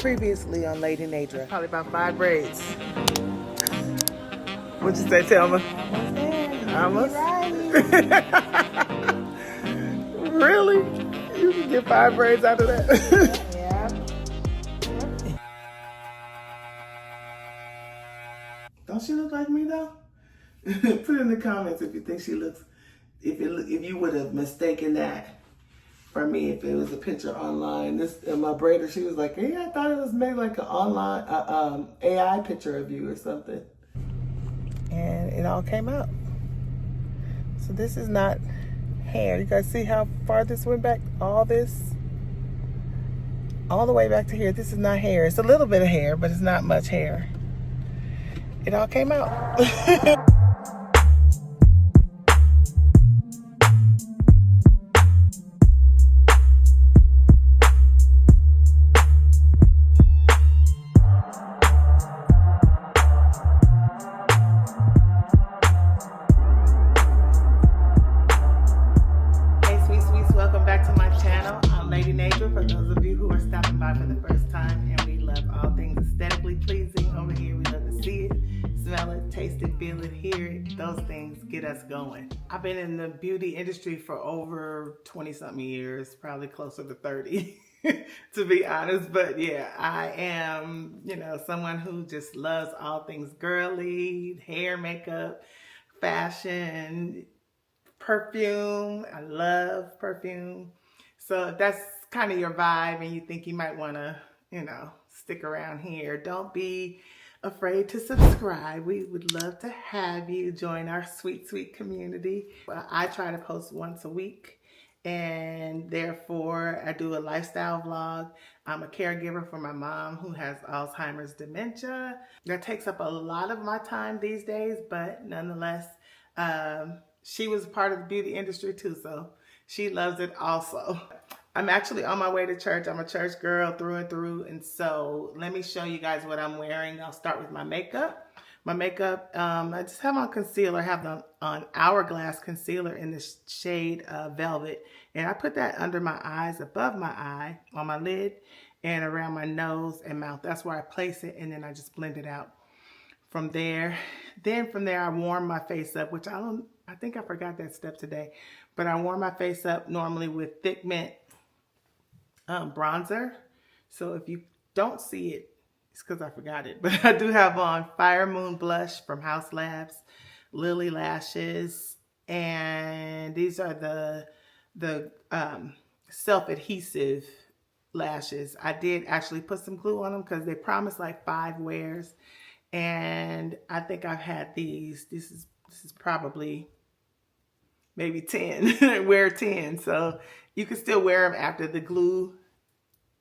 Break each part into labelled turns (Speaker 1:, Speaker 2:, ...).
Speaker 1: Previously on Lady Nadra. Probably about 5 braids. What'd you say, Thelma? Almost there. Really? You can get 5 braids out of that? Yeah. Don't she look like me though? Put in the comments if you think she looks, if you would have mistaken that for me if it was a picture online. This my braider, she was like, "Yeah, I thought it was maybe like an online AI picture of you or something." And it all came out. So this is not hair. You guys see how far this went back? All this, all the way back to here. This is not hair. It's a little bit of hair, but it's not much hair. It all came out. Welcome back to my channel. I'm Lady Nadra, for those of you who are stopping by for the first time, and we love all things aesthetically pleasing over here. We love to see it, smell it, taste it, feel it, hear it. Those things get us going. I've been in the beauty industry for over 20-something years, probably closer to 30 to be honest. But yeah, I am, someone who just loves all things girly, hair, makeup, fashion, perfume. I love perfume. So if that's kind of your vibe and you think you might want to, stick around here, don't be afraid to subscribe. We would love to have you join our sweet, sweet community. I try to post once a week, and therefore I do a lifestyle vlog. I'm a caregiver for my mom who has Alzheimer's dementia. That takes up a lot of my time these days, but nonetheless, she was part of the beauty industry too, so she loves it also. I'm actually on my way to church. I'm a church girl through and through, and so let me show you guys what I'm wearing. I'll start with my makeup. My makeup, I just have on concealer. I have on Hourglass concealer in the shade Velvet, and I put that under my eyes, above my eye, on my lid, and around my nose and mouth. That's where I place it, and then I just blend it out. From there, I warm my face up, which I think I forgot that step today, but I warm my face up normally with Thick Mint bronzer. So if you don't see it, it's because I forgot it, but I do have on Fire Moon blush from House Labs, Lily lashes, and these are the self-adhesive lashes. I did actually put some glue on them because they promised like 5 wears. And I think I've had these. This is probably maybe 10. Wear 10. So you can still wear them after the glue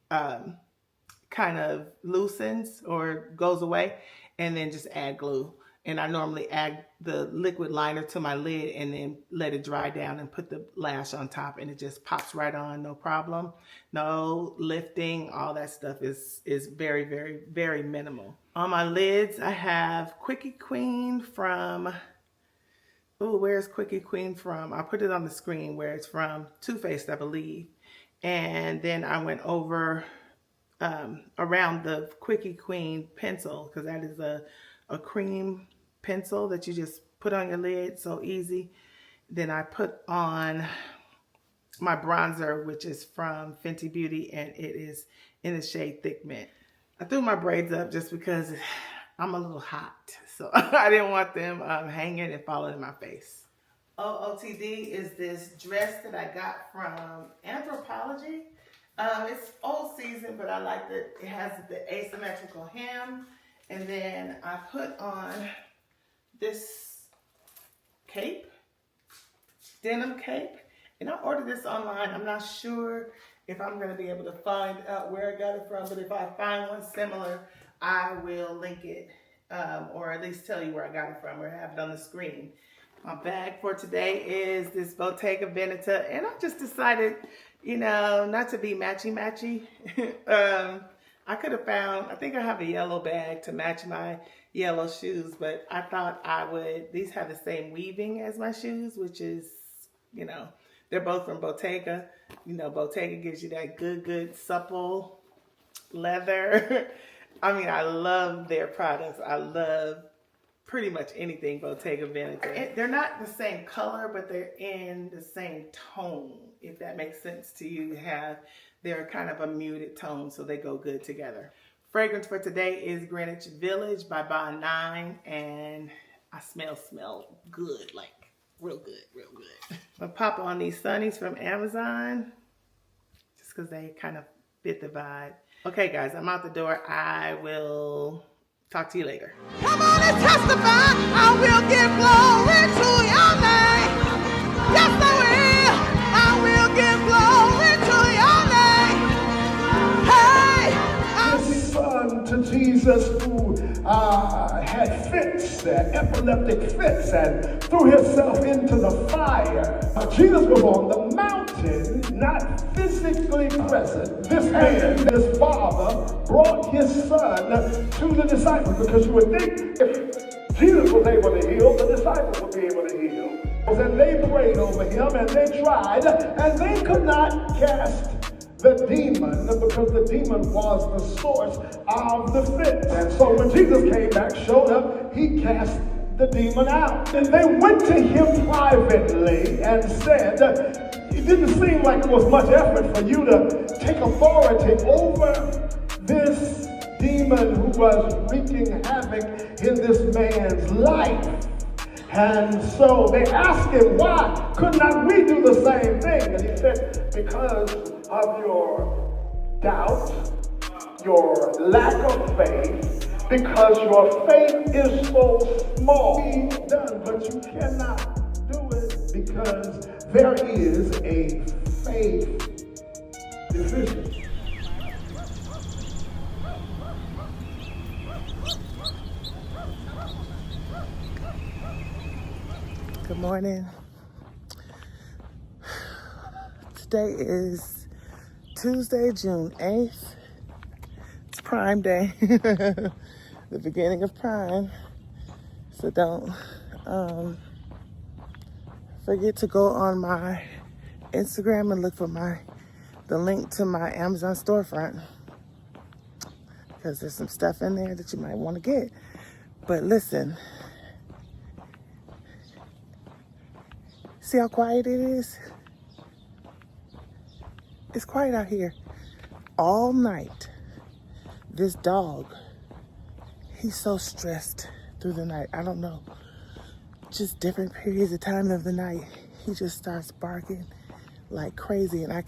Speaker 1: kind of loosens or goes away, and then just add glue. And I normally add the liquid liner to my lid and then let it dry down and put the lash on top, and it just pops right on, no problem. No lifting, all that stuff is very, very, very minimal. On my lids, I have Quickie Queen from, where's Quickie Queen from? I'll put it on the screen where it's from. Too Faced, I believe. And then I went over around the Quickie Queen pencil, because that is a cream pencil that you just put on your lid, so easy. Then I put on my bronzer, which is from Fenty Beauty, and it is in the shade Thick Mint. I threw my braids up just because I'm a little hot, so I didn't want them hanging and falling in my face. OOTD is this dress that I got from Anthropologie. It's old season, but I like that it has the asymmetrical hem. And then I put on this cape, denim cape. And I ordered this online. I'm not sure if I'm going to be able to find out where I got it from, but if I find one similar, I will link it, or at least tell you where I got it from, or have it on the screen. My bag for today is this Bottega Veneta, and I just decided, not to be matchy-matchy. I could have found, I think I have a yellow bag to match my yellow shoes, but I thought these have the same weaving as my shoes, which is, they're both from Bottega. Bottega gives you that good, supple leather. I mean, I love their products. I love pretty much anything Bottega Veneta. They're not the same color, but they're in the same tone, if that makes sense to you. They're kind of a muted tone, so they go good together. Fragrance for today is Greenwich Village by Bond 9, and I smell good, like real good, real good. I'm gonna pop on these sunnies from Amazon, just because they kind of fit the vibe. Okay guys, I'm out the door. I will talk to you later.
Speaker 2: Come on and testify. I will give glory to your name. Yes, I will. I will give glory to your name. Hey,
Speaker 3: To Jesus, who had fits, epileptic fits, and threw himself into the fire. Jesus was on the mountain, not physically present. This man, this father, brought his son to the disciples, because you would think if Jesus was able to heal, the disciples would be able to heal. And they prayed over him, and they tried, and they could not cast the demon, because the demon was the source of the fit. And so when Jesus came back, showed up, he cast the demon out. And they went to him privately and said, it didn't seem like it was much effort for you to take authority over this demon who was wreaking havoc in this man's life. And so they asked him, why could not we do the same thing? And he said, because of your doubt, your lack of faith, because your faith is so small. It's done, but you cannot do it because there is a faith deficiency.
Speaker 1: Good morning. Today is Tuesday, June 8th. It's Prime Day, the beginning of Prime. So don't forget to go on my Instagram and look for the link to my Amazon storefront, because there's some stuff in there that you might want to get. But listen, see how quiet it is? It's quiet out here. All night, this dog, he's so stressed through the night. I don't know. Just different periods of time of the night, he just starts barking like crazy. And I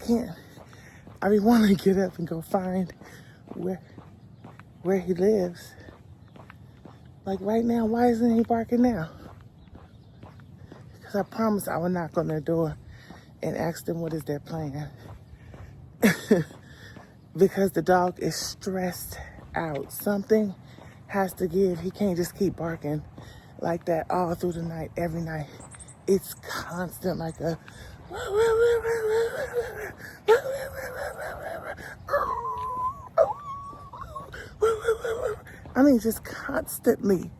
Speaker 1: be wanting to get up and go find where he lives. Like right now, why isn't he barking now? I promised I would knock on their door and ask them what is their plan. Because the dog is stressed out. Something has to give. He can't just keep barking like that all through the night, every night. It's constant, like a... I mean, just constantly.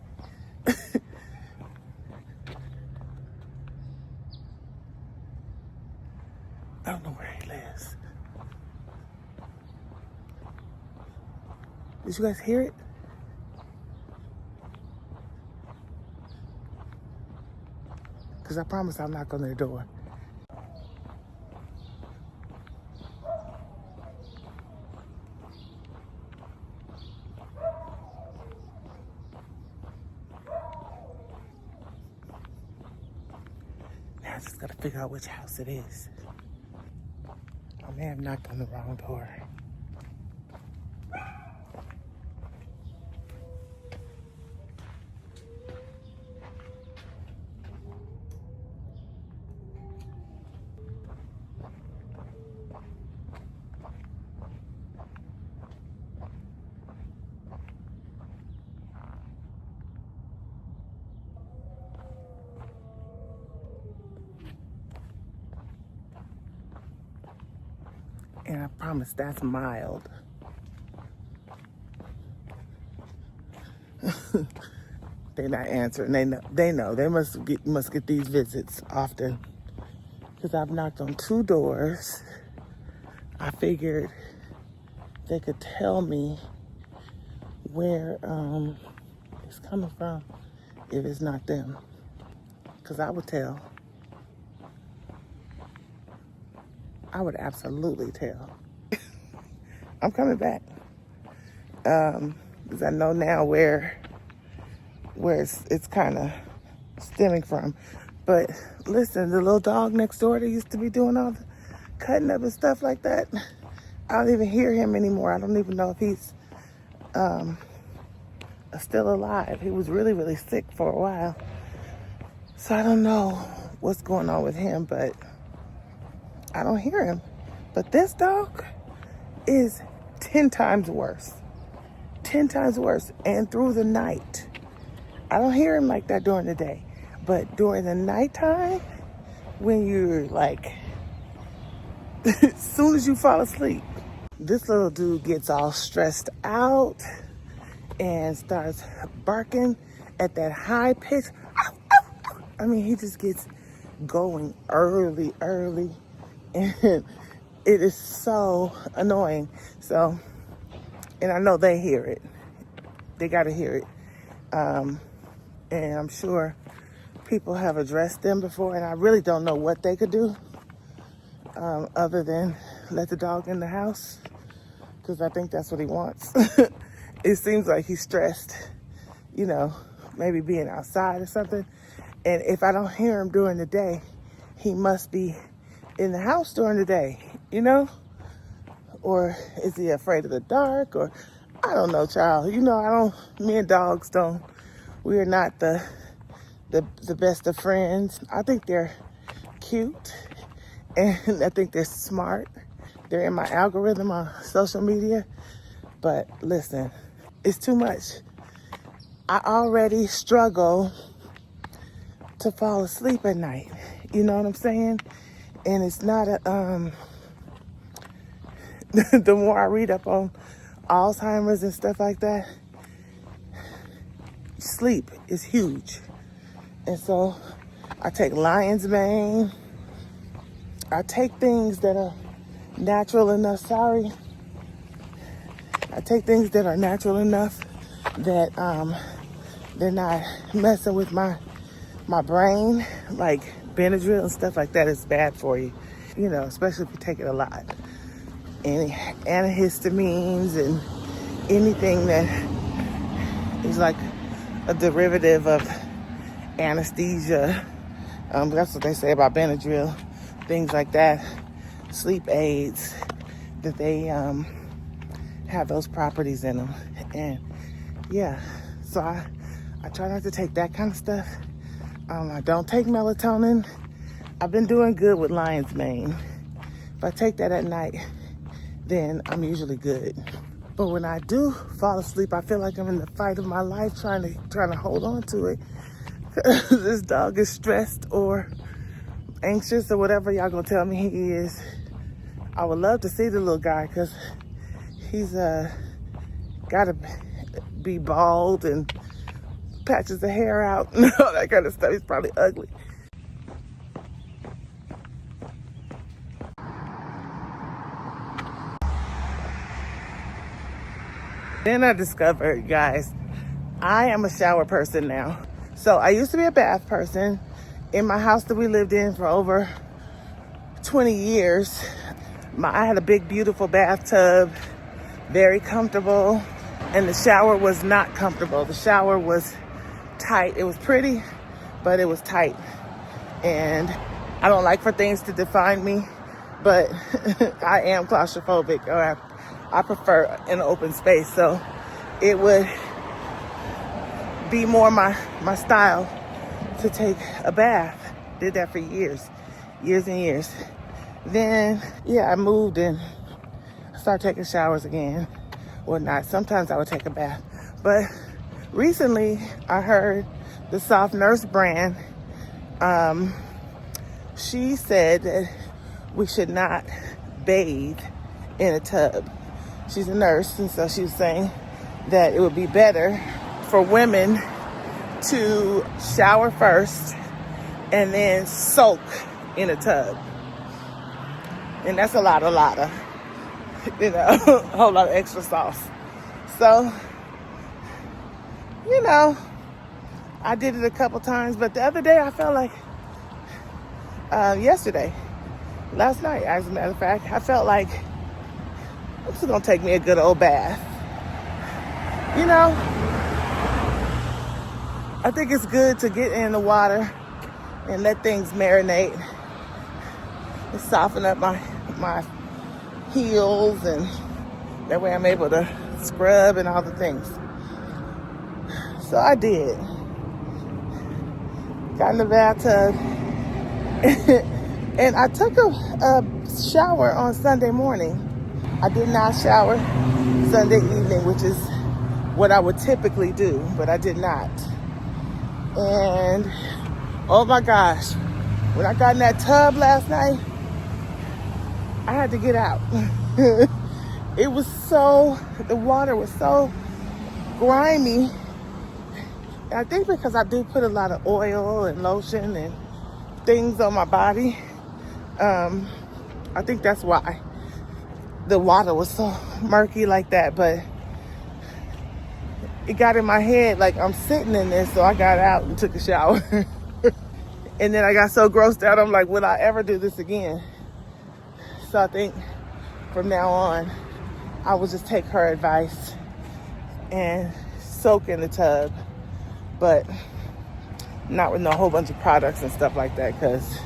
Speaker 1: I don't know where he lives. Did you guys hear it? Because I promised I'll knock on their door. Now I just got to figure out which house it is. I may have knocked on the wrong door. And I promise that's mild. They're not answering. They know. They must get these visits often. Because I've knocked on 2 doors. I figured they could tell me where it's coming from if it's not them. Because I would tell. I would absolutely tell. I'm coming back. Because I know now where it's kind of stemming from. But listen, the little dog next door that used to be doing all the cutting up and stuff like that, I don't even hear him anymore. I don't even know if he's still alive. He was really, really sick for a while. So I don't know what's going on with him, but I don't hear him. But this dog is 10 times worse. 10 times worse. And through the night. I don't hear him like that during the day. But during the nighttime, when you're like, as soon as you fall asleep, this little dude gets all stressed out and starts barking at that high pitch. I mean, he just gets going early. And it is so annoying. So, and I know they hear it. They got to hear it. And I'm sure people have addressed them before, and I really don't know what they could do other than let the dog in the house, because I think that's what he wants. It seems like he's stressed, you know, maybe being outside or something. And if I don't hear him during the day, he must be in the house during the day, you know? Or is he afraid of the dark? Or I don't know, child. You know, me and dogs we are not the best of friends. I think they're cute, and I think they're smart. They're in my algorithm on social media. But listen, it's too much. I already struggle to fall asleep at night. You know what I'm saying? And it's not the more I read up on Alzheimer's and stuff like that, sleep is huge. And so I take lion's mane. I take things that are natural enough. I take things that are natural enough that they're not messing with my brain, like Benadryl and stuff like that is bad for you, you know, especially if you take it a lot. Any antihistamines and anything that is like a derivative of anesthesia. That's what they say about Benadryl, things like that. Sleep aids, that they have those properties in them. And yeah, so I try not to take that kind of stuff. I don't take melatonin. I've been doing good with lion's mane. If I take that at night, then I'm usually good. But when I do fall asleep, I feel like I'm in the fight of my life trying to hold on to it. This dog is stressed or anxious or whatever y'all gonna tell me he is. I would love to see the little guy, because he's gotta be bald and patches of hair out and all that kind of stuff. He's probably ugly. Then I discovered, guys, I am a shower person now. So I used to be a bath person. In my house that we lived in for over 20 years, I had a big, beautiful bathtub, very comfortable, and the shower was not comfortable. The shower was tight. It was pretty, but it was tight. And I don't like for things to define me, but I am claustrophobic, or I prefer an open space. So it would be more my style to take a bath. Did that for years and years. Then, yeah, I moved and started taking showers again, or not. Sometimes I would take a bath. But recently, I heard the Soft Nurse brand, she said that we should not bathe in a tub. She's a nurse, and so she was saying that it would be better for women to shower first and then soak in a tub. And that's a lot. you know, a whole lot of extra sauce. So, you know, I did it a couple times, but the other day I felt like, last night, as a matter of fact, I felt like this is gonna take me a good old bath. You know, I think it's good to get in the water and let things marinate and soften up my heels, and that way I'm able to scrub and all the things. So I did. Got in the bathtub and I took a shower on Sunday morning. I did not shower Sunday evening, which is what I would typically do, but I did not. And oh my gosh, when I got in that tub last night, I had to get out. It was the water was so grimy. And I think because I do put a lot of oil and lotion and things on my body, I think that's why the water was so murky like that. But it got in my head like I'm sitting in this, so I got out and took a shower. And then I got so grossed out, I'm like, will I ever do this again? So I think from now on, I will just take her advice and soak in the tub, but not with no whole bunch of products and stuff like that, because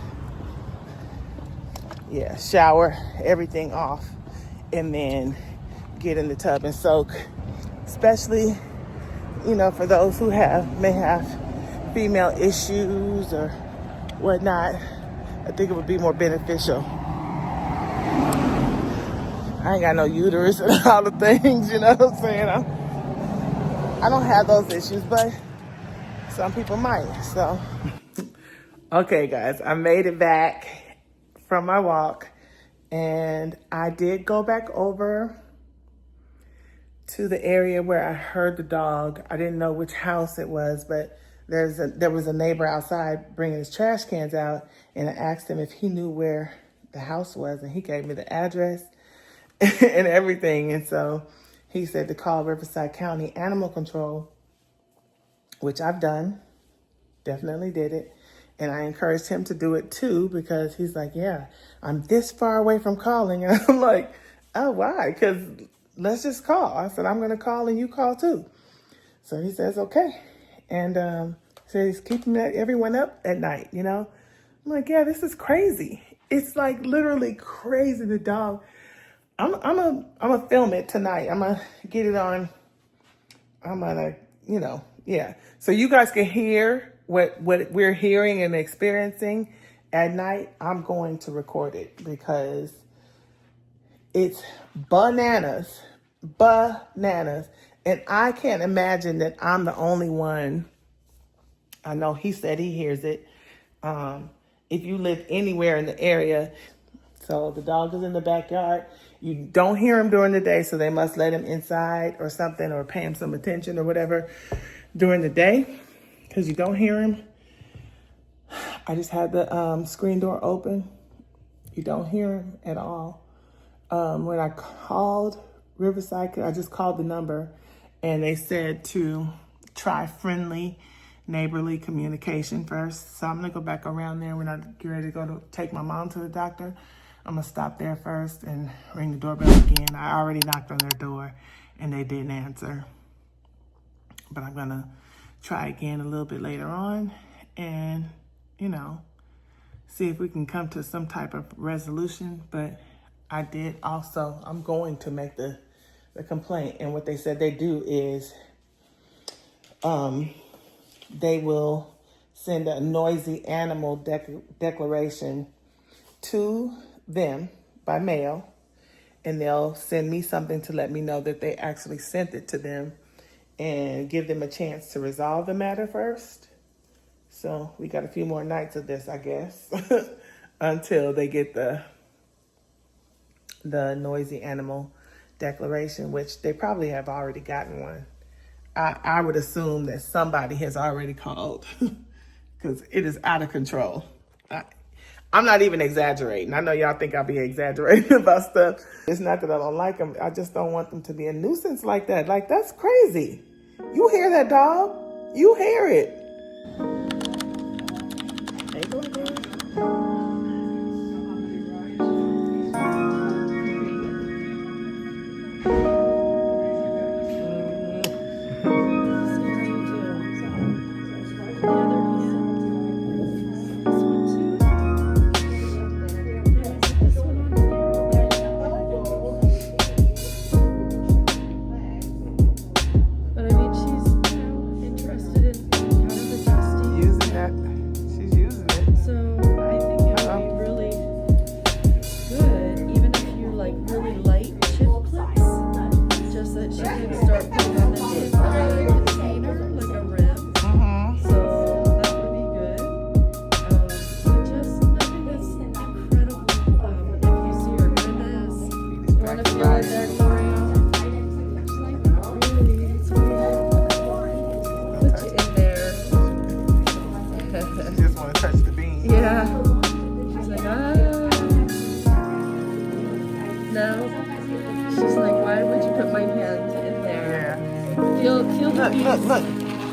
Speaker 1: yeah, shower everything off and then get in the tub and soak, especially, you know, for those who may have female issues or whatnot. I think it would be more beneficial. I ain't got no uterus and all the things, you know what I'm saying? I don't have those issues, but some people might, so. Okay, guys, I made it back from my walk, and I did go back over to the area where I heard the dog. I didn't know which house it was, but there was a neighbor outside bringing his trash cans out, and I asked him if he knew where the house was, and he gave me the address and everything. And so he said to call Riverside County Animal Control, which I've done, definitely did it. And I encouraged him to do it too, because he's like, yeah, I'm this far away from calling. And I'm like, oh, why? Because let's just call. I said, I'm going to call and you call too. So he says, okay. And so he's keeping everyone up at night, you know? I'm like, yeah, this is crazy. It's like literally crazy. The dog. I'm gonna film it tonight. I'm gonna get it on. I'm gonna, you know, yeah. So you guys can hear what we're hearing and experiencing at night. I'm going to record it because it's bananas, and I can't imagine that I'm the only one. I know he said he hears it. If you live anywhere in the area, so the dog is in the backyard. You don't hear him during the day, so they must let him inside or something, or pay him some attention or whatever during the day, because you don't hear him. I just had the screen door open. You don't hear him at all. When I called Riverside, I just called the number, and they said to try friendly, neighborly communication first. So I'm gonna go back around there when I get ready to go to take my mom to the doctor. I'm gonna stop there first and ring the doorbell again. I already knocked on their door and they didn't answer. But I'm gonna try again a little bit later on and, you know, see if we can come to some type of resolution. But I'm going to make the complaint. And what they said they do is they will send a noisy animal declaration to them by mail, and they'll send me something to let me know that they actually sent it to them and give them a chance to resolve the matter first. So we got a few more nights of this, I guess, until they get the noisy animal declaration, which they probably have already gotten one. I would assume that somebody has already called because it is out of control. I'm not even exaggerating. I know y'all think I'll be exaggerating about stuff. It's not that I don't like them. I just don't want them to be a nuisance like that. Like, that's crazy. You hear that, dog? You hear it. Hey, go ahead. Look.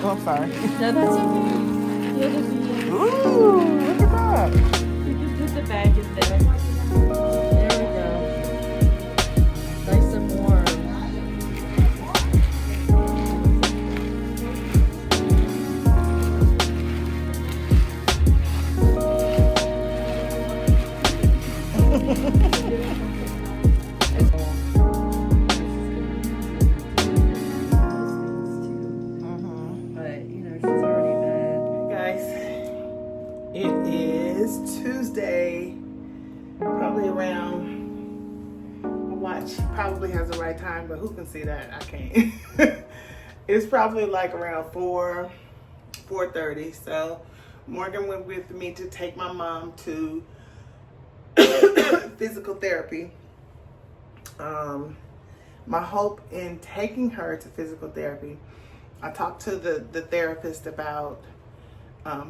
Speaker 1: Oh, I'm sorry.
Speaker 2: No, that's okay. The other thing.
Speaker 1: Ooh, look at that.
Speaker 2: You can put the bag in there. There we go. Nice and warm.
Speaker 1: Probably has the right time, but who can see that? I can't. It's probably like around 4:30. So Morgan went with me to take my mom to physical therapy. My hope in taking her to physical therapy, I talked to the therapist about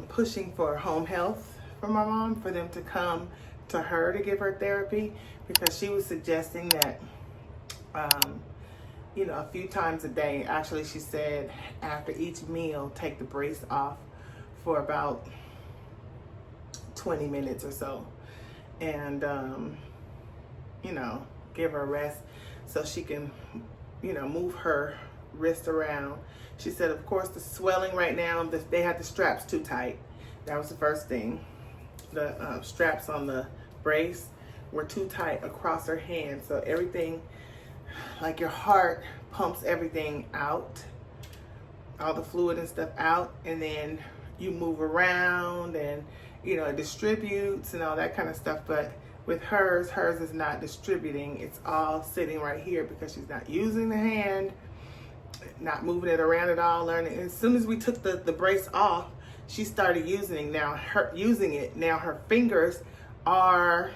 Speaker 1: pushing for home health for my mom, for them to come to her to give her therapy, because she was suggesting that a few times a day. Actually, she said after each meal, take the brace off for about 20 minutes or so, and give her a rest so she can move her wrist around. She said, of course, the swelling right now, they had the straps too tight. That was the first thing. The straps on the brace were too tight across her hand, so everything, like your heart pumps everything out, all the fluid and stuff out, and then you move around and it distributes and all that kind of stuff. But with hers is not distributing. It's all sitting right here because she's not using the hand, not moving it around at all, learning. And as soon as we took the brace off, she started using it. Now her fingers are,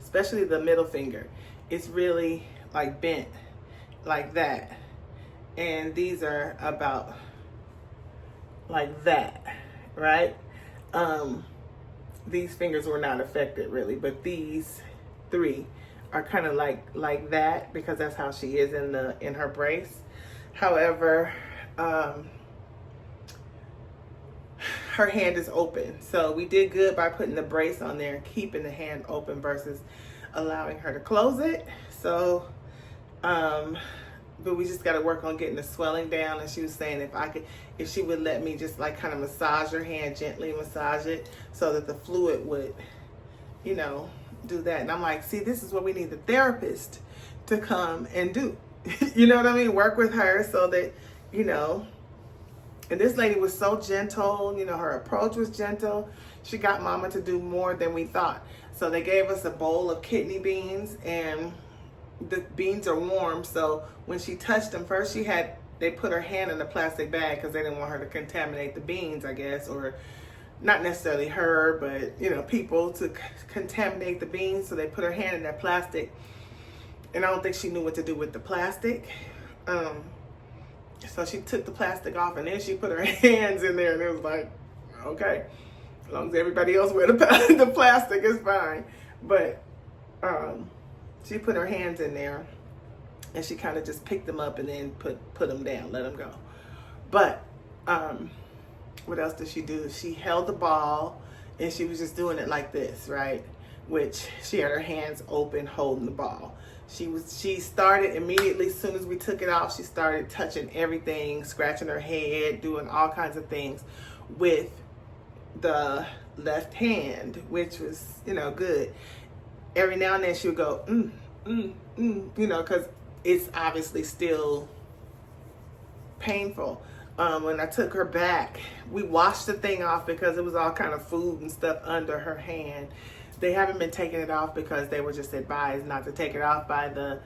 Speaker 1: especially the middle finger, it's really like bent like that, and these are about like that, right? These fingers were not affected really, but these three are kind of like that, because that's how she is in her brace. However, her hand is open, so we did good by putting the brace on there and keeping the hand open versus allowing her to close it. So but we just got to work on getting the swelling down. And she was saying if she would let me just like kind of massage her hand, gently massage it, so that the fluid would do that. And I'm like, see, this is what we need the therapist to come and do. You know what I mean? Work with her so that and this lady was so gentle, her approach was gentle. She got mama to do more than we thought. So they gave us a bowl of kidney beans, and the beans are warm. So when she touched them, first they put her hand in a plastic bag because they didn't want her to contaminate the beans, I guess, or not necessarily her, but people to contaminate the beans. So they put her hand in that plastic, and I don't think she knew what to do with the plastic. So she took the plastic off, and then she put her hands in there, and it was like, okay. As long as everybody else wear the, the plastic is fine. But she put her hands in there and she kind of just picked them up and then put them down, let them go. But what else did she do? She held the ball and she was just doing it like this, right? Which she had her hands open holding the ball. She started immediately, as soon as we took it off, she started touching everything, scratching her head, doing all kinds of things with the left hand, which was, you know, good. Every now and then she would go, you know, because it's obviously still painful. When I took her back, we washed the thing off because it was all kind of food and stuff under her hand. They haven't been taking it off because they were just advised not to take it off by the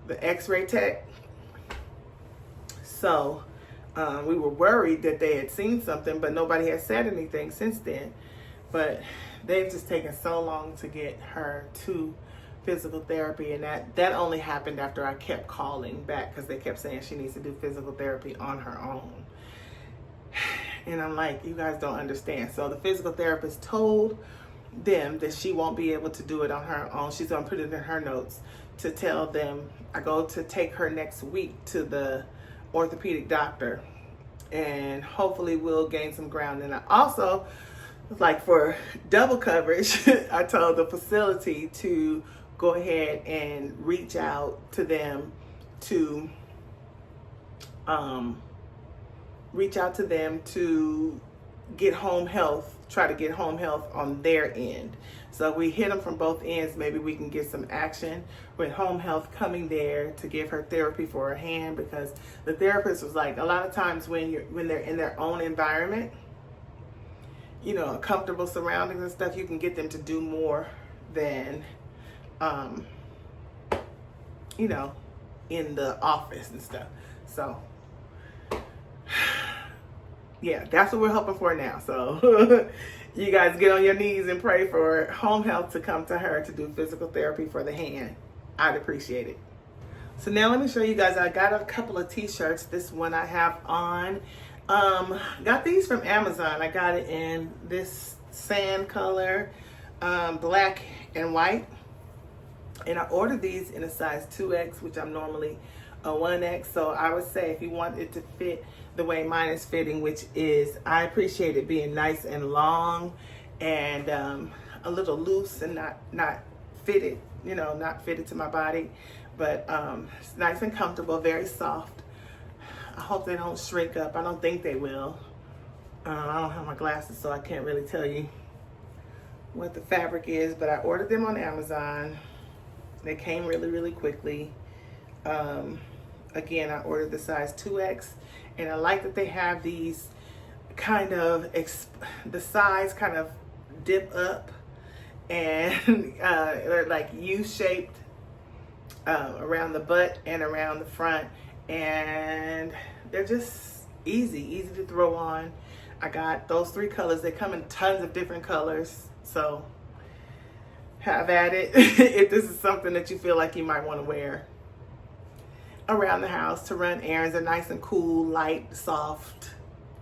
Speaker 1: x-ray tech. So we were worried that they had seen something, but nobody has said anything since then. But they've just taken so long to get her to physical therapy, and that only happened after I kept calling back because they kept saying she needs to do physical therapy on her own. And I'm like, you guys don't understand. So the physical therapist told them that she won't be able to do it on her own. She's gonna put it in her notes to tell them I go to take her next week to the orthopedic doctor, and hopefully we'll gain some ground. And I also, like, for double coverage, I told the facility to go ahead and reach out to them to get home health, try to get home health on their end. So we hit them from both ends. Maybe we can get some action with home health coming there to give her therapy for her hand, because the therapist was like, a lot of times when they're in their own environment, you know, comfortable surroundings and stuff, you can get them to do more than, you know, in the office and stuff. So yeah, that's what we're hoping for now. So you guys get on your knees and pray for home health to come to her to do physical therapy for the hand. I'd appreciate it. So now let me show you guys, I got a couple of t-shirts. This one I have on. Got these from Amazon. I got it in this sand color, black and white. And I ordered these in a size 2X, which I'm normally a 1X. So I would say if you want it to fit the way mine is fitting, which is, I appreciate it being nice and long and a little loose and not fitted, you know, not fitted to my body, but it's nice and comfortable, very soft. I hope they don't shrink up. I don't think they will. I don't have my glasses, so I can't really tell you what the fabric is, but I ordered them on Amazon. They came really, really quickly. Again, I ordered the size 2X, and I like that they have these kind of, the sides kind of dip up, and they're like U-shaped around the butt and around the front, and they're just easy to throw on. I got those 3 colors. They come in tons of different colors, so have at it if this is something that you feel like you might want to wear around the house to run errands. They're nice and cool, light, soft,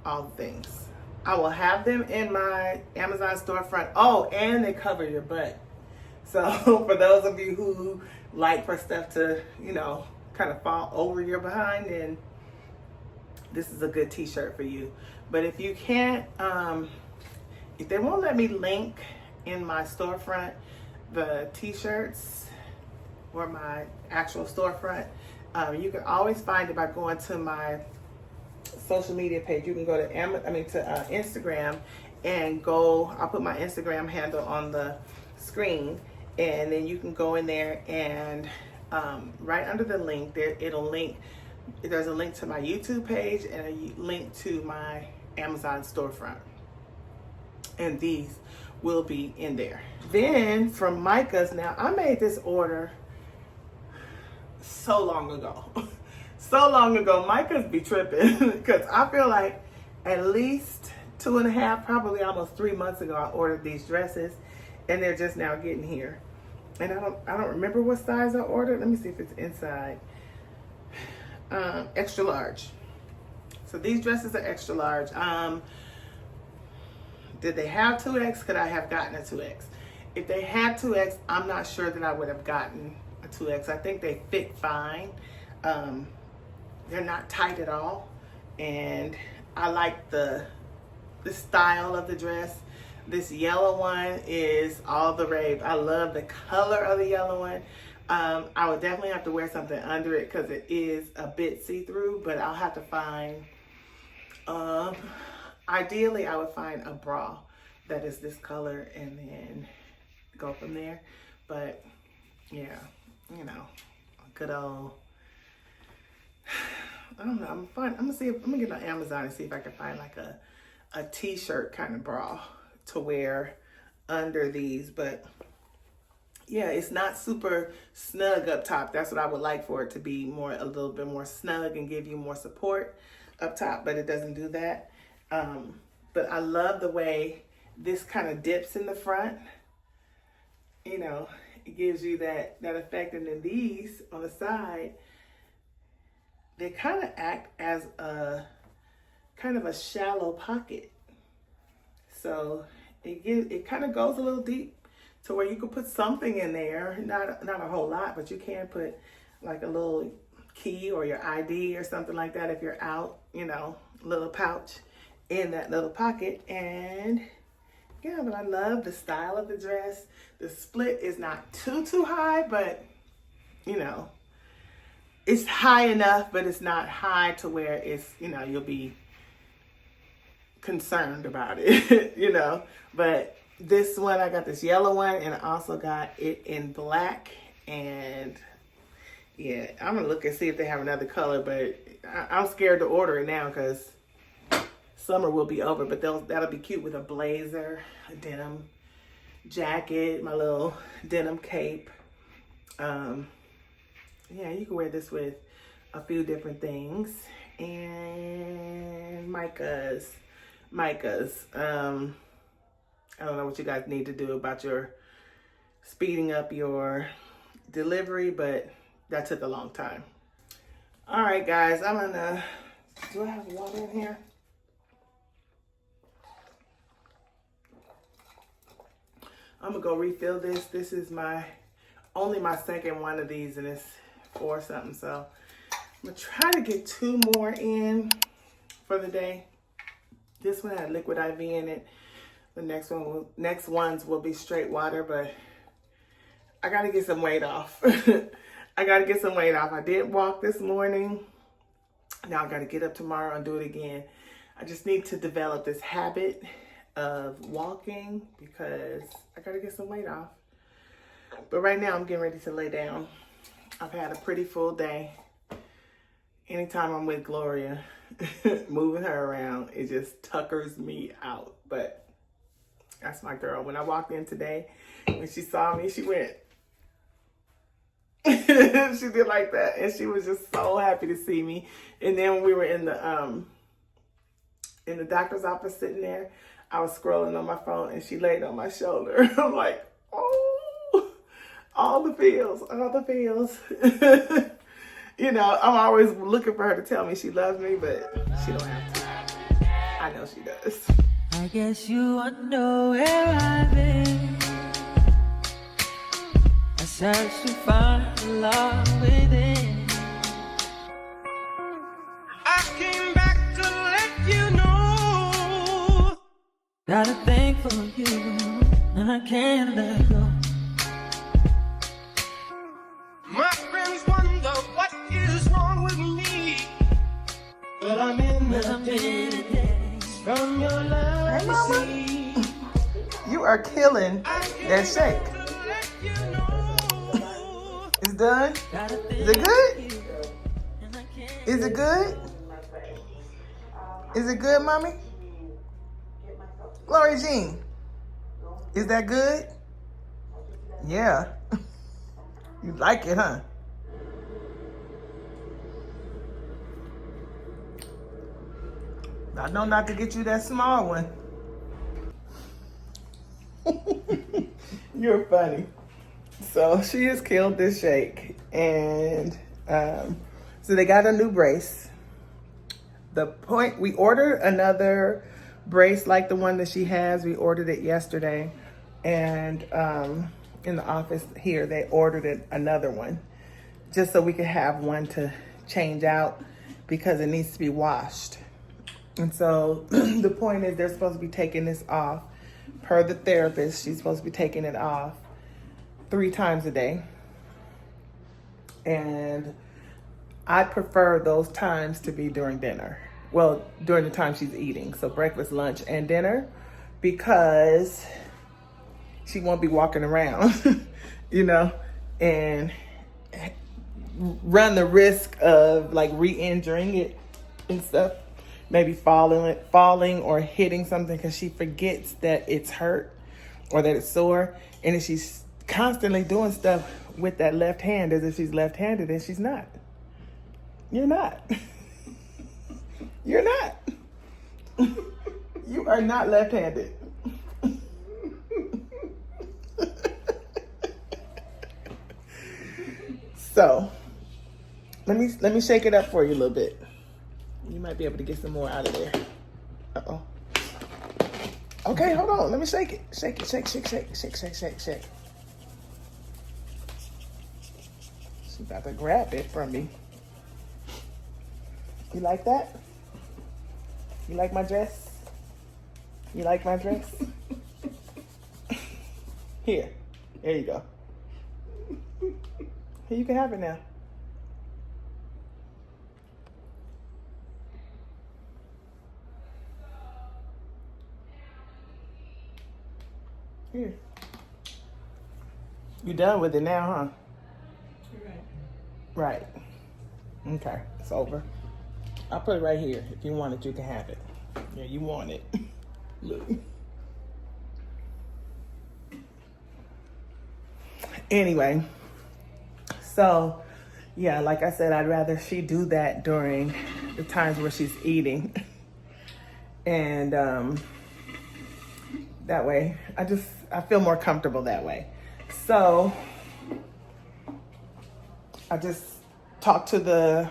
Speaker 1: all the things. I will have them in my Amazon storefront. Oh, and they cover your butt. So for those of you who like for stuff to, you know, kind of fall over your behind, then this is a good t-shirt for you. But if you can't, if they won't let me link in my storefront the t-shirts or my actual storefront, you can always find it by going to my social media page. You can go to Instagram and go, I'll put my Instagram handle on the screen, and then you can go in there and right under the link there, it'll link, there's a link to my YouTube page and a link to my Amazon storefront, and these will be in there. Then from MICAS, now I made this order so long ago. So long ago. MICAS be tripping because I feel like at least 2.5, probably almost 3 months ago, I ordered these dresses, and they're just now getting here. And I don't remember what size I ordered. Let me see if it's inside. Extra large. So these dresses are extra large. Did they have 2X? Could I have gotten a 2X? If they had 2X, I'm not sure that I would have gotten a 2X. I think they fit fine. They're not tight at all. And I like the style of the dress. This yellow one is all the rave. I love the color of the yellow one. I would definitely have to wear something under it because it is a bit see-through, but I'll have to find, ideally I would find a bra that is this color and then go from there. But yeah, you know, a good old, I don't know, I'm gonna get on Amazon and see if I can find like a t-shirt kind of bra to wear under these. But yeah, it's not super snug up top. That's what I would like for it to be, a little bit more snug and give you more support up top, but it doesn't do that. But I love the way this kind of dips in the front. You know, it gives you that effect. And then these on the side, they kind of act as a kind of a shallow pocket. So it kind of goes a little deep to where you could put something in there, not a whole lot, but you can put like a little key or your ID or something like that if you're out, you know, little pouch in that little pocket. And yeah, but I love the style of the dress. The split is not too high, but you know, it's high enough, but it's not high to where it's, you know, you'll be concerned about it, you know. But this one, I got this yellow one, and I also got it in black. And yeah, I'm gonna look and see if they have another color, but I'm scared to order it now because summer will be over. But that'll be cute with a blazer, a denim jacket, my little denim cape. Yeah, you can wear this with a few different things. And MICAS. I don't know what you guys need to do about your speeding up your delivery, but that took a long time. All right, guys, do I have water in here? I'm gonna go refill this. This is only my second one of these, and it's 4 something. So I'm gonna try to get 2 more in for the day. This one had liquid IV in it. The next ones will be straight water, but I gotta get some weight off. I did walk this morning. Now I gotta get up tomorrow and do it again. I just need to develop this habit of walking because I gotta get some weight off. But right now I'm getting ready to lay down. I've had a pretty full day. Anytime I'm with Gloria, moving her around, it just tuckers me out. But that's my girl. When I walked in today, when she saw me, she went, she did like that. And she was just so happy to see me. And then when we were in the doctor's office sitting there, I was scrolling on my phone and she laid on my shoulder. I'm like, oh, all the feels. You know, I'm always looking for her to tell me she loves me, but she don't have to. I know she does.
Speaker 2: I guess you wonder where I've been. I search to find love within. I came back to let you know. Got a thing for you, and I can't let go. My friends wonder what is wrong with me, but I'm in the from your love.
Speaker 1: Hey, Mama. You are killing that shake. It's done? Is it good? Is it good? Is it good, Mommy? Gloria Jean, is that good? Yeah. You like it, huh? I know not to get you that small one. You're funny. So she has killed this shake. And so they got a new brace. We ordered another brace like the one that she has. We ordered it yesterday, and in the office here, they ordered another one just so we could have one to change out because it needs to be washed. And so the point is they're supposed to be taking this off. Per the therapist, she's supposed to be taking it off 3 times a day. And I prefer those times to be during dinner. Well, during the time she's eating. So breakfast, lunch, and dinner, because she won't be walking around, you know, and run the risk of like re-injuring it and stuff. Maybe falling or hitting something because she forgets that it's hurt or that it's sore. And if she's constantly doing stuff with that left hand as if she's left-handed, and she's not. You're not. You're not. You are not left-handed. So let me shake it up for you a little bit. You might be able to get some more out of there. Uh-oh. Okay, hold on. Let me shake it. Shake it, shake. She's about to grab it from me. You like that? You like my dress? You like my dress? Here. There you go. Here, you can have it now. Here. You done with it now, huh? Right. Okay, it's over. I'll put it right here. If you want it, you can have it. Yeah, you want it. Look. Anyway, so yeah, like I said, I'd rather she do that during the times where she's eating. And that way, I feel more comfortable that way. So I just talked to the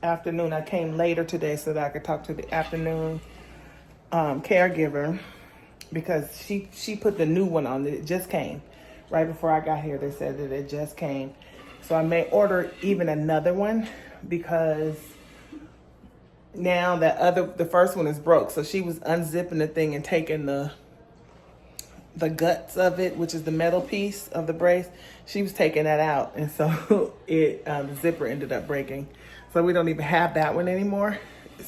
Speaker 1: afternoon. I came later today so that I could talk to the afternoon caregiver, because she put the new one on. It just came right before I got here. They said that it just came. So I may order even another one, because now the first one is broke. So she was unzipping the thing and taking the guts of it, which is the metal piece of the brace. She was taking that out, and so the zipper ended up breaking. So we don't even have that one anymore.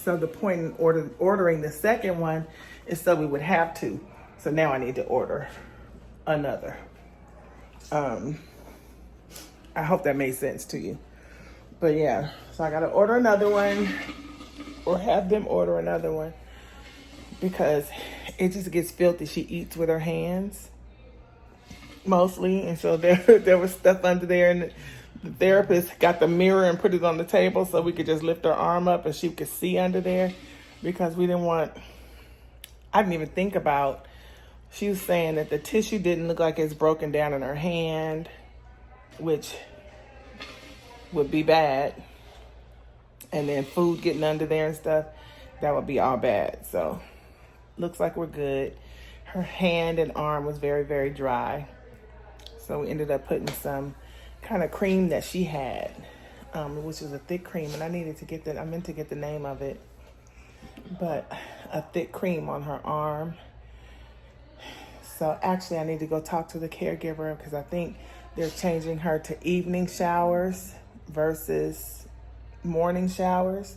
Speaker 1: So the point in ordering the second one is so we would have to. So now I need to order another. I hope that made sense to you. But yeah, so I gotta order another one, or have them order another one, because it just gets filthy. She eats with her hands mostly, and so there was stuff under there, and the therapist got the mirror and put it on the table so we could just lift her arm up and she could see under there, because I didn't even think about, she was saying that the tissue didn't look like it's broken down in her hand, which would be bad. And then food getting under there and stuff, that would be all bad. So looks like we're good. Her hand and arm was very, very dry. So we ended up putting some kind of cream that she had, which was a thick cream. And I meant to get the name of it, but a thick cream on her arm. So actually I need to go talk to the caregiver, because I think they're changing her to evening showers versus morning showers.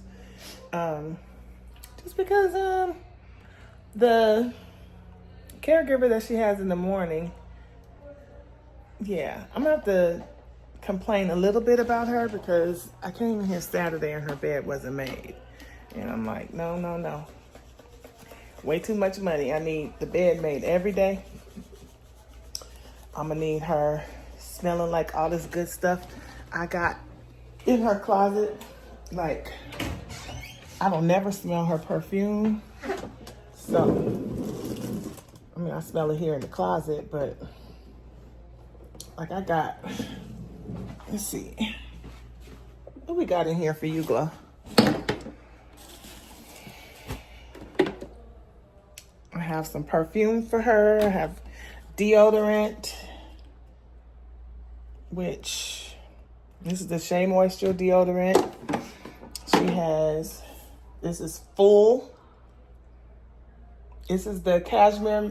Speaker 1: Just because the caregiver that she has in the morning, yeah, I'm gonna have to complain a little bit about her, because I came in here Saturday and her bed wasn't made. And I'm like, no. Way too much money. I need the bed made every day. I'm gonna need her smelling like all this good stuff I got in her closet. Like, I don't never smell her perfume. So, I mean, I smell it here in the closet, but like I got, let's see, what we got in here for you, Glow? have some perfume for her. I have deodorant, which this is the Shea Moisture deodorant. She has, this is full. This is the cashmere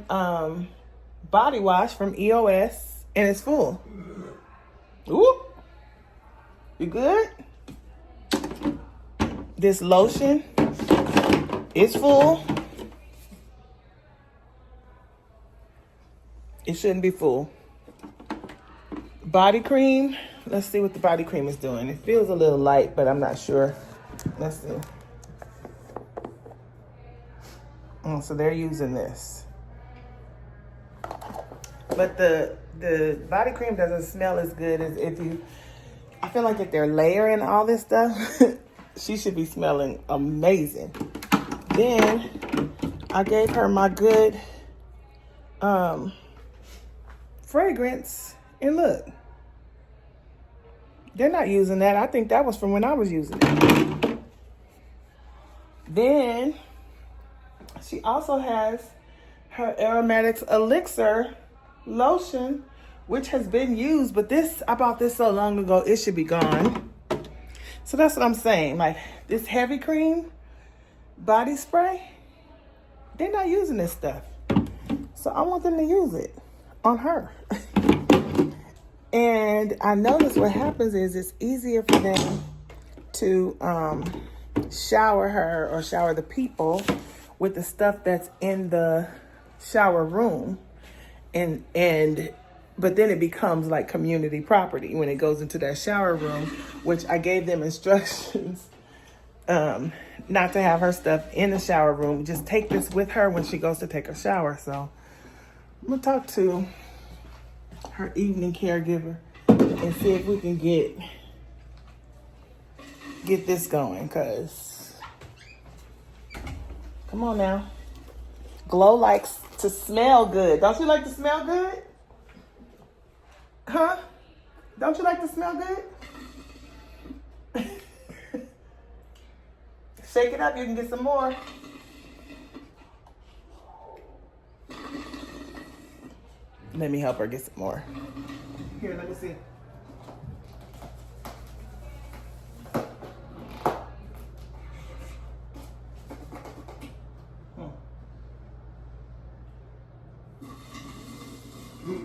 Speaker 1: body wash from EOS, and it's full. Ooh, you good? This lotion is full. It shouldn't be full. Body cream. Let's see what the body cream is doing. It feels a little light, but I'm not sure. Let's see. Oh, so they're using this. But the body cream doesn't smell as good as if you, I feel like if they're layering all this stuff, she should be smelling amazing. Then I gave her my good fragrance, and look, they're not using that. I think that was from when I was using it. Then she also has her Aromatics Elixir lotion, which has been used, but this, I bought this so long ago, it should be gone. So that's what I'm saying. Like this heavy cream body spray, they're not using this stuff. So I want them to use it on her. And I notice what happens is it's easier for them to shower her or shower the people with the stuff that's in the shower room. But then it becomes like community property when it goes into that shower room, which I gave them instructions not to have her stuff in the shower room. Just take this with her when she goes to take a shower. So I'm gonna talk to her evening caregiver and see if we can get this going, cause come on now. Glow likes to smell good. Don't you like to smell good? Huh? Don't you like to smell good? Shake it up, you can get some more. Let me help her get some more. Here, let me see.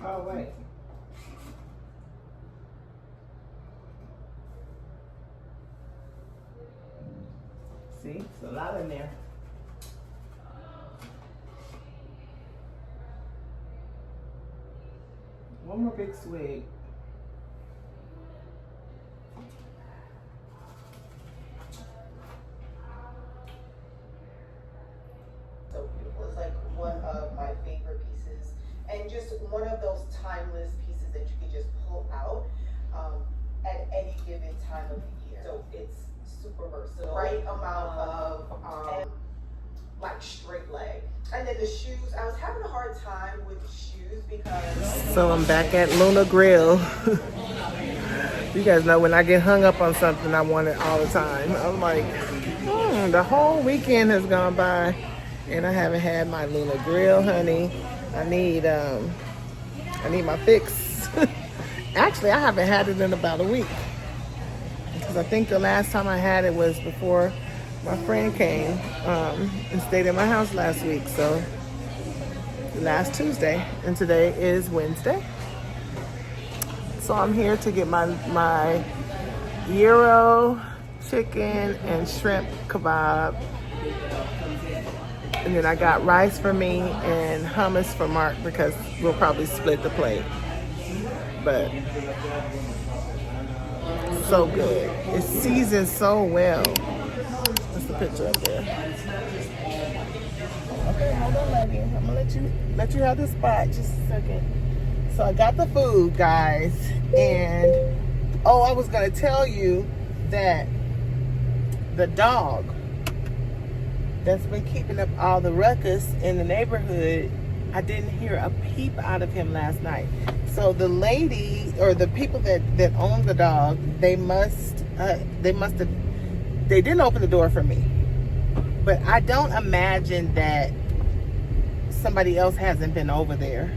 Speaker 1: Oh, wait. See, it's a lot in there. One more big swig.
Speaker 4: So beautiful. It's like one of my favorite pieces, and just one of those timeless pieces that you can just pull out at any given time of the year. So it's super versatile. Right amount of like straight leg. And then the shoes, I was having a hard time with the shoes because...
Speaker 1: So I'm back at Luna Grill. You guys know when I get hung up on something, I want it all the time. I'm like, the whole weekend has gone by and I haven't had my Luna Grill, honey. I need my fix. Actually, I haven't had it in about a week. Because I think the last time I had it was before my friend came and stayed at my house last week. So last Tuesday, and today is Wednesday. So I'm here to get my gyro chicken and shrimp kebab. And then I got rice for me and hummus for Mark because we'll probably split the plate. But so good. It's seasoned so well. That's the picture up there. Okay, hold on, Leggy. I'm gonna let you have the spot just a second. So I got the food, guys, and I was gonna tell you that the dog that's been keeping up all the ruckus in the neighborhood, I didn't hear a peep out of him last night. So the lady or the people that own the dog, they didn't open the door for me. But I don't imagine that somebody else hasn't been over there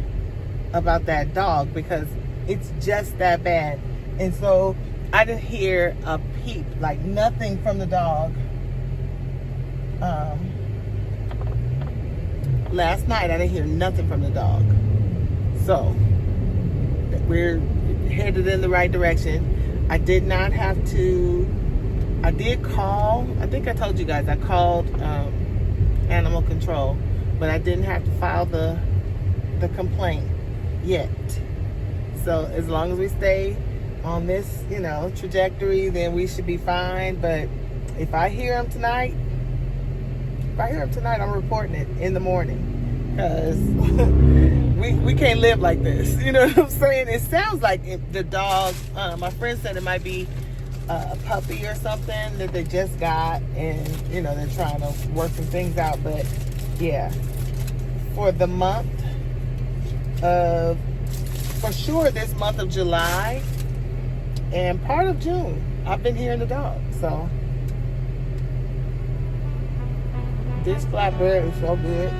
Speaker 1: about that dog, because it's just that bad. And so I didn't hear a peep, like nothing from the dog. Last night I didn't hear nothing from the dog. So we're headed in the right direction. I did not have to, I did call, I think I told you guys, I called animal control, but I didn't have to file the complaint yet. So as long as we stay on this, you know, trajectory, then we should be fine. But if I hear him tonight, I'm reporting it in the morning, because we can't live like this. You know what I'm saying? It sounds like the dog, my friend said it might be a puppy or something that they just got, and you know, they're trying to work some things out. But yeah, for the month of, for sure this month of July and part of June, I've been hearing the dog. So this flatbread is so good.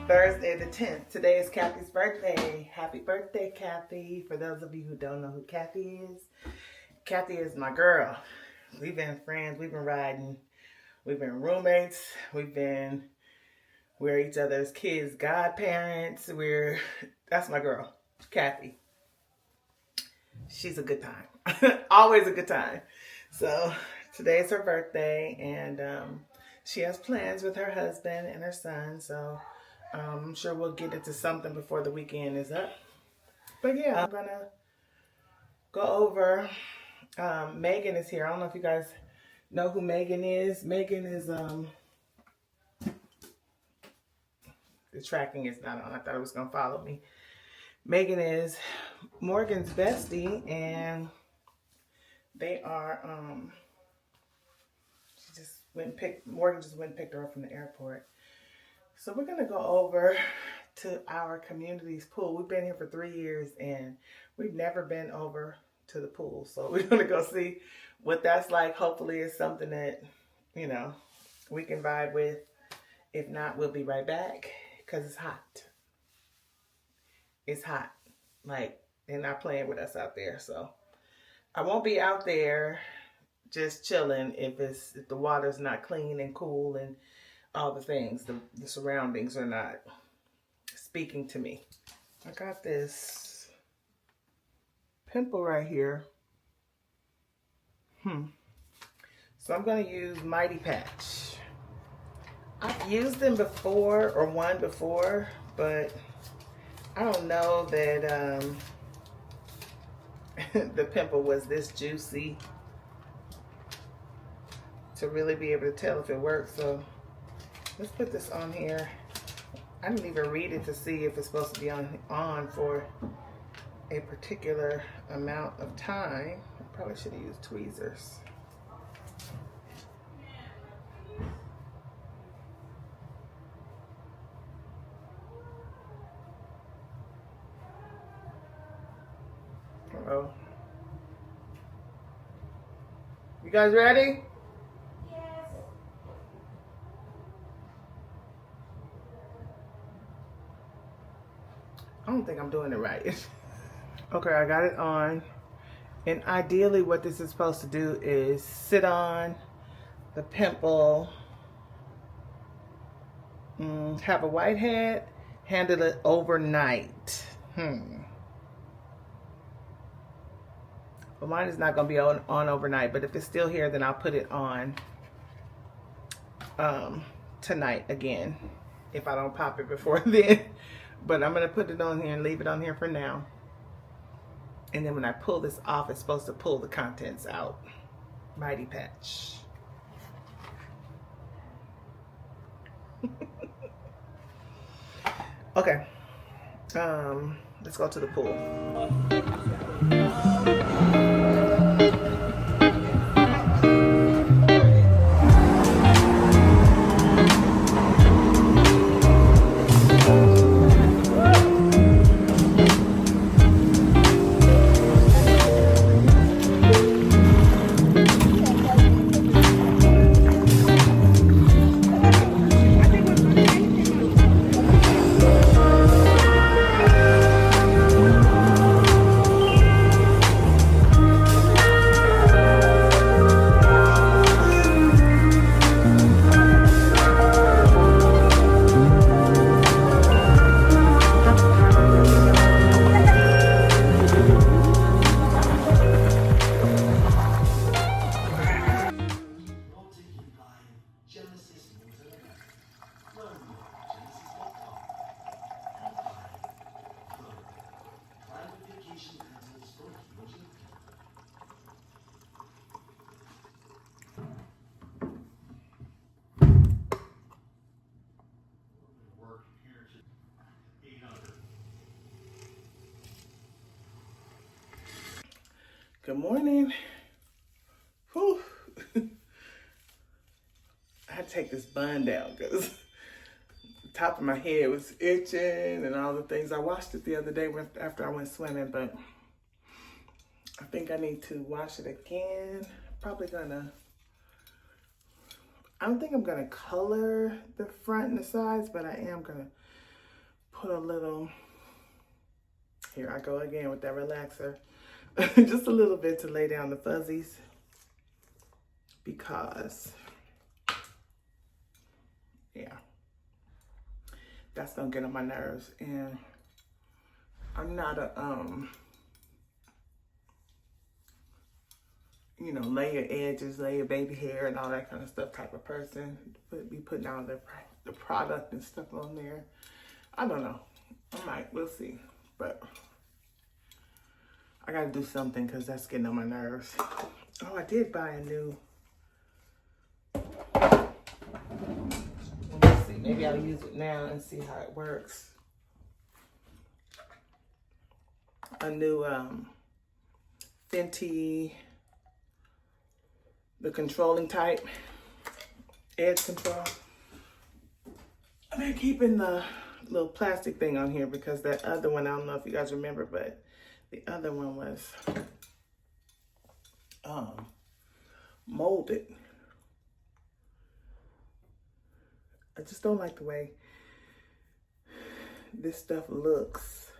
Speaker 1: Thursday the 10th. Today is Kathy's birthday. Happy birthday, Kathy. For those of you who don't know who Kathy is my girl. We've been friends, we've been riding, we've been roommates, we're each other's kids' godparents. That's my girl, Kathy. She's a good time. Always a good time. So today is her birthday, and she has plans with her husband and her son, so I'm sure we'll get into something before the weekend is up. But yeah, I'm gonna go over, Megan is here. I don't know if you guys know who Megan is. Megan is, the tracking is not on. I thought it was gonna follow me. Megan is Morgan's bestie, and they are, Morgan just went and picked her up from the airport. So we're going to go over to our community's pool. We've been here for 3 years, and we've never been over to the pool. So we're going to go see what that's like. Hopefully it's something that, you know, we can vibe with. If not, we'll be right back, because it's hot. It's hot. Like, they're not playing with us out there. So I won't be out there just chilling if the water's not clean and cool and all the things, the surroundings are not speaking to me. I got this pimple right here. So I'm going to use Mighty Patch. I've used them before, or one before, but I don't know that the pimple was this juicy to really be able to tell if it works. So let's put this on here. I didn't even read it to see if it's supposed to be on for a particular amount of time. I probably should have used tweezers. Uh-oh. You guys ready? I don't think I'm doing it right. Okay, I got it on. And ideally what this is supposed to do is sit on the pimple, have a whitehead, handle it overnight. Well, mine is not going to be on overnight, but if it's still here, then I'll put it on tonight again, if I don't pop it before then. But I'm going to put it on here and leave it on here for now. And then when I pull this off, it's supposed to pull the contents out. Mighty Patch. Okay. Let's go to the pool. Good morning. Whew. I had to take this bun down because the top of my head was itching and all the things. I washed it the other day after I went swimming, but I think I need to wash it again. Probably gonna, I don't think I'm gonna color the front and the sides, but I am gonna put a little, here I go again with that relaxer. Just a little bit to lay down the fuzzies because, yeah, that's gonna get on my nerves. And I'm not a, you know, lay your edges, lay your baby hair and all that kind of stuff type of person. Be putting all the product and stuff on there. I don't know. I might, we'll see. But I gotta do something because that's getting on my nerves. Oh, I did buy a new, let's see, maybe I'll use it now and see how it works. A new Fenty, the controlling type, edge control. I've been keeping the little plastic thing on here because that other one, I don't know if you guys remember, but the other one was molded. I just don't like the way this stuff looks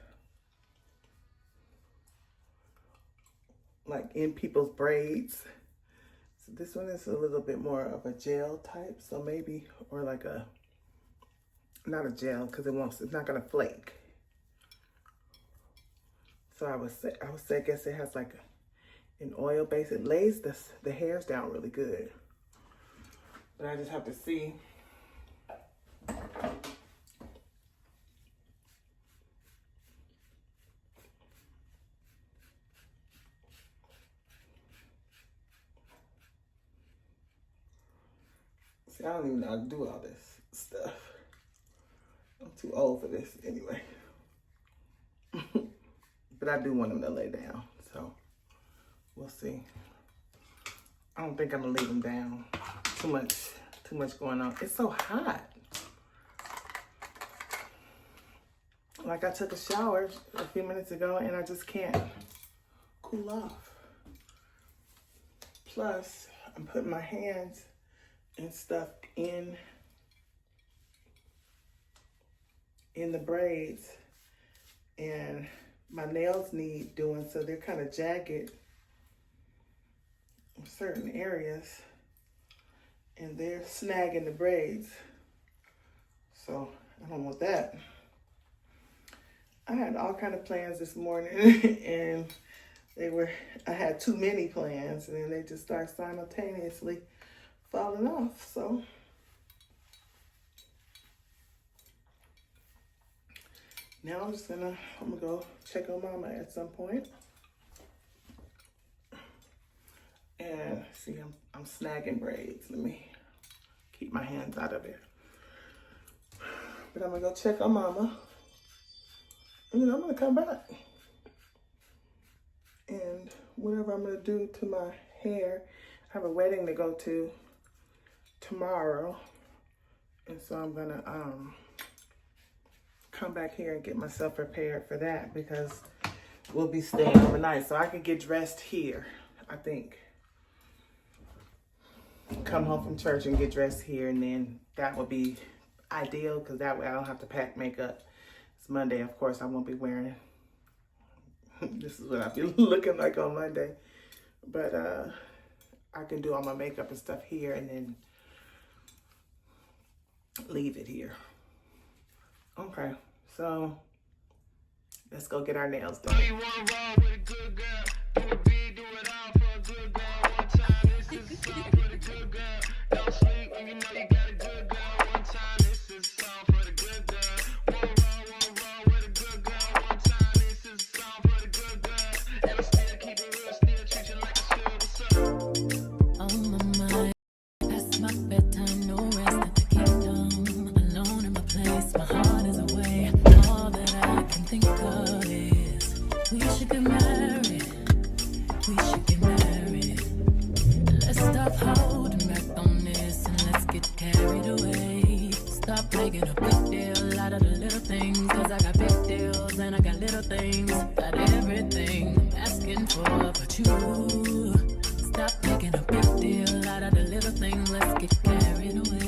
Speaker 1: like in people's braids. So this one is a little bit more of a gel type, so maybe, or like a, not a gel because it's not gonna flake. So I would say, I guess it has like an oil base. It lays the hairs down really good. But I just have to see. See, I don't even know how to do all this stuff. I'm too old for this anyway. But I do want them to lay down, so we'll see. I don't think I'm gonna leave them down. Too much going on. It's so hot. Like I took a shower a few minutes ago and I just can't cool off. Plus, I'm putting my hands and stuff in the braids, and my nails need doing, so they're kind of jagged in certain areas, and they're snagging the braids. So I don't want that. I had all kind of plans this morning and I had too many plans, and then they just start simultaneously falling off. So now I'm gonna go check on Mama at some point. And see, I'm snagging braids. Let me keep my hands out of it. But I'm gonna go check on Mama And then I'm gonna come back. And whatever I'm gonna do to my hair, I have a wedding to go to tomorrow. And so I'm gonna come back here and get myself prepared for that because we'll be staying overnight. So I can get dressed here, I think. Come home from church and get dressed here, and then that would be ideal because that way I don't have to pack makeup. It's Monday, of course, I won't be wearing. This is what I'll be looking like on Monday. But I can do all my makeup and stuff here and then leave it here. Okay, so let's go get our nails done.
Speaker 2: Stop making a big deal out of the little things. Let's get carried away.